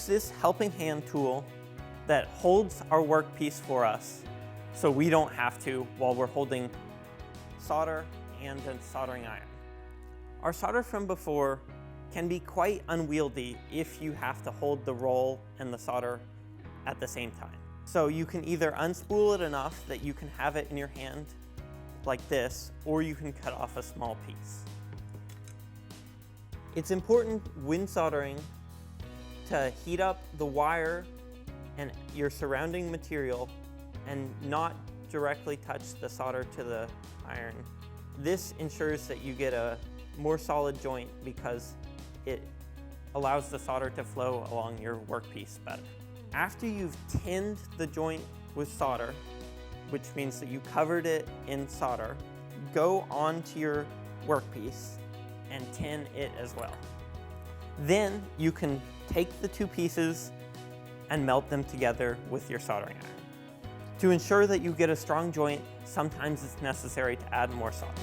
use this helping hand tool that holds our workpiece for us so we don't have to while we're holding solder and a soldering iron. Our solder from before can be quite unwieldy if you have to hold the roll and the solder at the same time. So you can either unspool it enough that you can have it in your hand like this, or you can cut off a small piece. It's important when soldering to heat up the wire and your surrounding material and not directly touch the solder to the iron. This ensures that you get a more solid joint because it allows the solder to flow along your workpiece better. After you've tinned the joint with solder, which means that you covered it in solder, go onto your workpiece and tin it as well. Then you can take the two pieces and melt them together with your soldering iron. To ensure that you get a strong joint, sometimes it's necessary to add more solder.